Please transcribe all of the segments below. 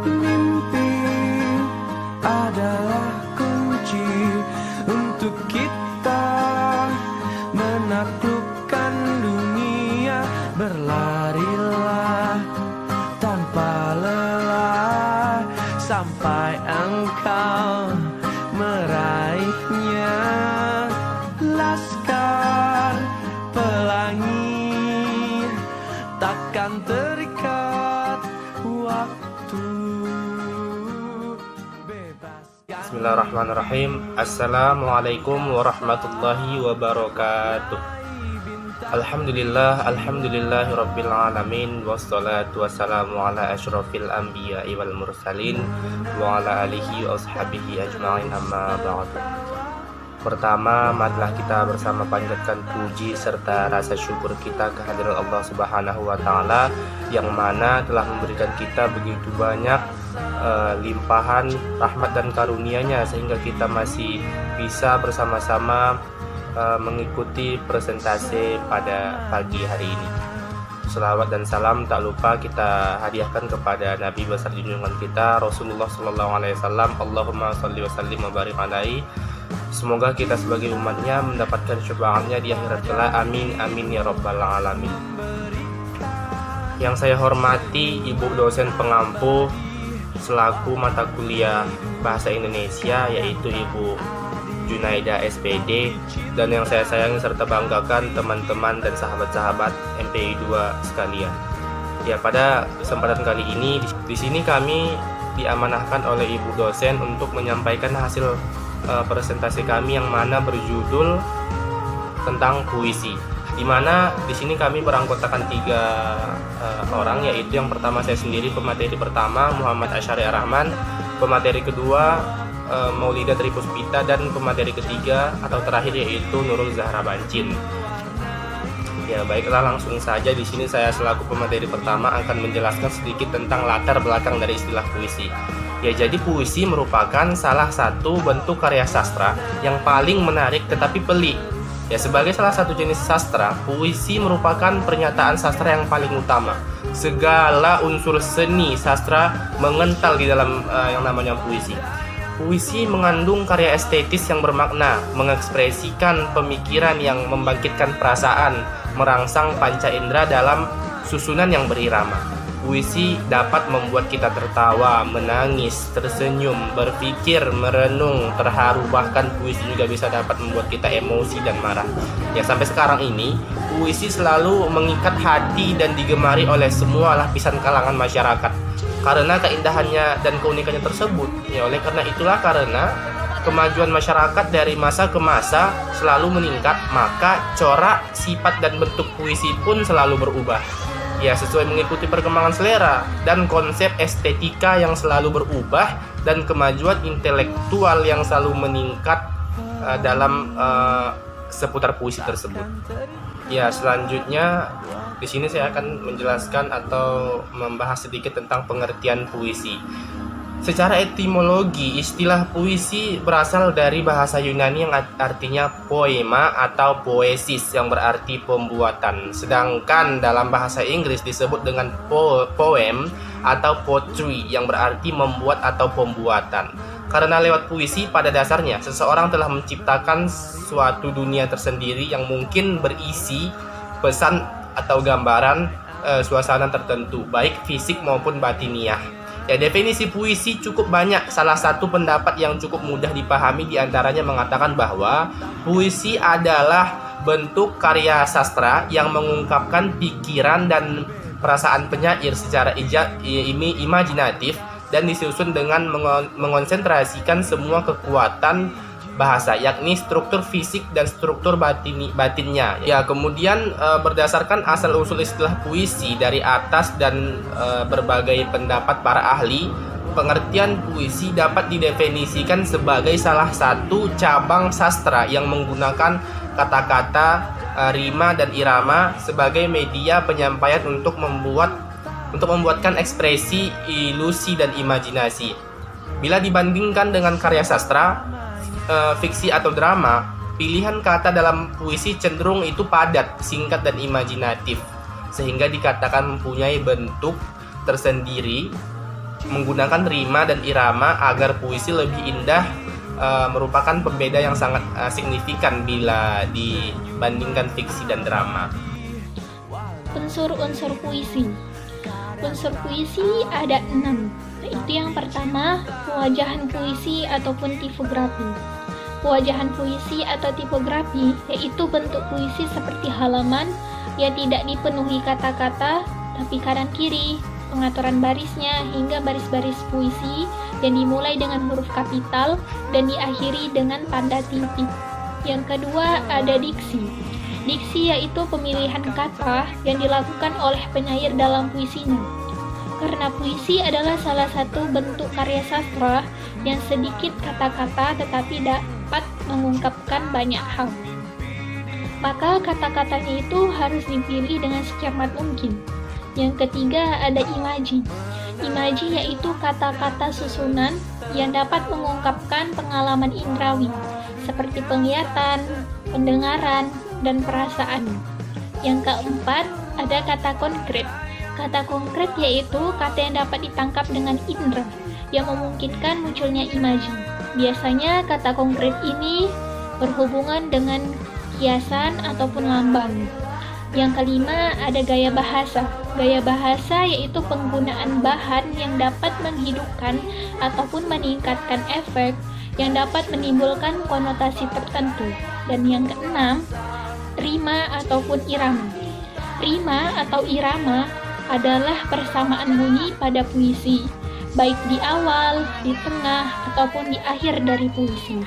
mimpi adalah kunci untuk kita menaklukkan dunia. Berlarilah tanpa lelah sampai engkau meraihnya. Laskar pelangi takkan terikat waktu. Bebas. Bismillahirrahmanirrahim. Assalamualaikum warahmatullahi wabarakatuh. Alhamdulillahirabbil alamin, wassalatu wassalamu ala asyrafil anbiya'i wal mursalin wa ala alihi wa ashabihi ajma'in, amma ba'du. Pertama, marilah kita bersama panjatkan puji serta rasa syukur kita kehadirat Allah Subhanahu wa taala yang mana telah memberikan kita begitu banyak limpahan rahmat dan karunia-Nya sehingga kita masih bisa bersama-sama mengikuti presentasi pada pagi hari ini. Selawat dan salam tak lupa kita hadiahkan kepada Nabi besar junjungan kita Rasulullah sallallahu alaihi wasallam. Allahumma shalli wa sallim wa barik alaihi. Semoga kita sebagai umatnya mendapatkan syafaatnya di akhirat kelak. Amin amin ya rabbal alamin. Yang saya hormati Ibu dosen pengampu selaku mata kuliah Bahasa Indonesia, yaitu Ibu Junaida SPD, dan yang saya sayangi serta banggakan teman-teman dan sahabat-sahabat MPI 2 sekalian. Ya, pada kesempatan kali ini di sini kami diamanahkan oleh Ibu dosen untuk menyampaikan hasil presentasi kami yang mana berjudul tentang puisi. Di mana di sini kami beranggotakan 3 orang, yaitu yang pertama saya sendiri, pemateri pertama Muhammad Asyari Rahman, pemateri kedua Maulida Tripuspita, dan pemateri ketiga atau terakhir yaitu Nurul Zahra Bancin. Ya, baiklah, langsung saja di sini saya selaku pemateri pertama akan menjelaskan sedikit tentang latar belakang dari istilah puisi. Ya, jadi puisi merupakan salah satu bentuk karya sastra yang paling menarik tetapi pelik. Ya, sebagai salah satu jenis sastra, puisi merupakan pernyataan sastra yang paling utama. Segala unsur seni sastra mengental di dalam yang namanya puisi. Puisi mengandung karya estetis yang bermakna, mengekspresikan pemikiran yang membangkitkan perasaan, merangsang panca indera dalam susunan yang berirama. Puisi dapat membuat kita tertawa, menangis, tersenyum, berpikir, merenung, terharu, bahkan puisi juga bisa dapat membuat kita emosi dan marah. Ya, sampai sekarang ini, puisi selalu mengikat hati dan digemari oleh semua lapisan kalangan masyarakat. Karena keindahannya dan keunikannya tersebut, ya oleh karena itulah karena kemajuan masyarakat dari masa ke masa selalu meningkat, maka corak, sifat dan bentuk puisi pun selalu berubah. Ya, sesuai mengikuti perkembangan selera dan konsep estetika yang selalu berubah dan kemajuan intelektual yang selalu meningkat dalam seputar puisi tersebut. Ya, selanjutnya di sini saya akan menjelaskan atau membahas sedikit tentang pengertian puisi. Secara etimologi, istilah puisi berasal dari bahasa Yunani yang artinya poema atau poesis yang berarti pembuatan. Sedangkan dalam bahasa Inggris disebut dengan poem atau poetry yang berarti membuat atau pembuatan. Karena lewat puisi pada dasarnya seseorang telah menciptakan suatu dunia tersendiri yang mungkin berisi pesan atau gambaran suasana tertentu, baik fisik maupun batiniah. Ya, definisi puisi cukup banyak. Salah satu pendapat yang cukup mudah dipahami diantaranya mengatakan bahwa puisi adalah bentuk karya sastra yang mengungkapkan pikiran dan perasaan penyair secara imajinatif dan disusun dengan mengonsentrasikan semua kekuatan bahasa, yakni struktur fisik dan struktur batinnya. Ya, kemudian berdasarkan asal-usul istilah puisi dari atas dan berbagai pendapat para ahli, pengertian puisi dapat didefinisikan sebagai salah satu cabang sastra yang menggunakan kata-kata, rima dan irama sebagai media penyampaian untuk membuatkan ekspresi, ilusi dan imajinasi. Bila dibandingkan dengan karya sastra, fiksi atau drama, pilihan kata dalam puisi cenderung itu padat, singkat dan imajinatif, sehingga dikatakan mempunyai bentuk tersendiri menggunakan rima dan irama agar puisi lebih indah merupakan pembeda yang sangat signifikan bila dibandingkan fiksi dan drama. Unsur-unsur puisi. Unsur puisi ada 6, yaitu yang pertama, pewajahan puisi ataupun tipografi. Pewajahan puisi atau tipografi yaitu bentuk puisi seperti halaman yang tidak dipenuhi kata-kata, tapi kanan kiri, pengaturan barisnya hingga baris-baris puisi yang dimulai dengan huruf kapital dan diakhiri dengan tanda titik. Yang kedua ada diksi. Diksi yaitu pemilihan kata yang dilakukan oleh penyair dalam puisinya. Karena puisi adalah salah satu bentuk karya sastra yang sedikit kata-kata tetapi dapat mengungkapkan banyak hal, maka kata-katanya itu harus dipilih dengan secermat mungkin. Yang ketiga ada imaji. Imaji yaitu kata-kata susunan yang dapat mengungkapkan pengalaman indrawi seperti penglihatan, pendengaran, dan perasaan. Yang keempat ada kata konkret. Kata konkret yaitu kata yang dapat ditangkap dengan indera yang memungkinkan munculnya imaji. Biasanya kata konkret ini berhubungan dengan kiasan ataupun lambang. Yang kelima ada gaya bahasa. Gaya bahasa yaitu penggunaan bahan yang dapat menghidupkan ataupun meningkatkan efek yang dapat menimbulkan konotasi tertentu. Dan yang keenam, rima ataupun irama. Rima atau irama adalah persamaan bunyi pada puisi, baik di awal, di tengah, ataupun di akhir dari puisi.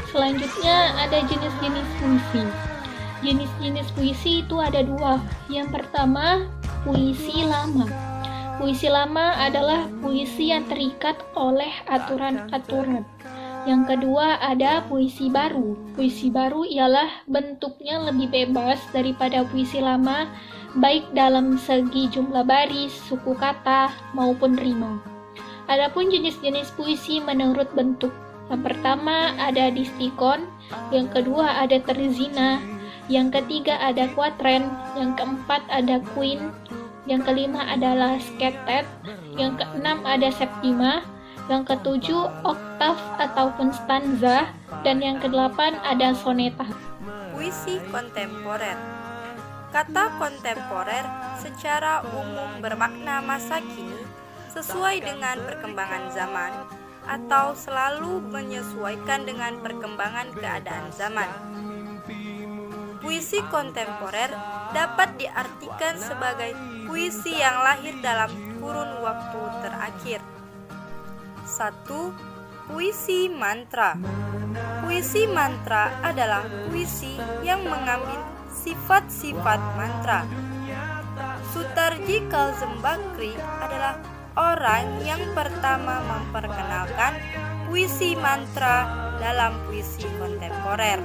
Selanjutnya ada jenis-jenis puisi. Jenis-jenis puisi itu ada 2. Yang pertama, puisi lama. Puisi lama adalah puisi yang terikat oleh aturan-aturan. Yang kedua ada puisi baru. Puisi baru ialah bentuknya lebih bebas daripada puisi lama, baik dalam segi jumlah baris, suku kata, maupun rima. Adapun jenis-jenis puisi menurut bentuk. Yang pertama ada distikon, yang kedua ada terzina, yang ketiga ada kuatren, yang keempat ada queen, yang kelima adalah sketet, yang keenam ada septima, yang ketujuh oktav ataupun stanza, dan yang kedelapan ada soneta. Puisi kontemporer. Kata kontemporer secara umum bermakna masa kini, sesuai dengan perkembangan zaman, atau selalu menyesuaikan dengan perkembangan keadaan zaman. Puisi kontemporer dapat diartikan sebagai puisi yang lahir dalam kurun waktu terakhir. 1. Puisi mantra. Puisi mantra adalah puisi yang mengambil sifat-sifat mantra. Sutarji Kalzembakri adalah orang yang pertama memperkenalkan puisi mantra dalam puisi kontemporer.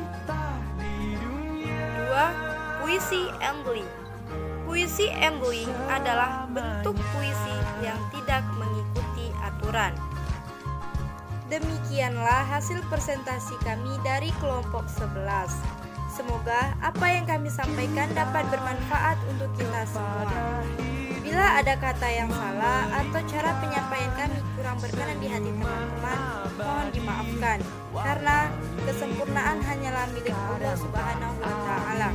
2. Puisi ambling. Puisi ambling adalah bentuk puisi yang tidak mengikuti aturan. Demikianlah hasil presentasi kami dari kelompok 11. Semoga apa yang kami sampaikan dapat bermanfaat untuk kita semua. Bila ada kata yang salah atau cara penyampaian kami kurang berkenan di hati teman-teman, mohon dimaafkan, karena kesempurnaan hanyalah milik Allah Subhanahu wa Ta'ala.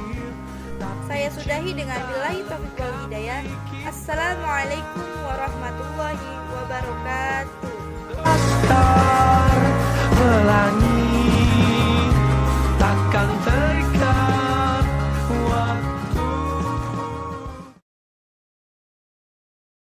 Saya sudahi dengan billahi taufiq wal hidayah. Assalamualaikum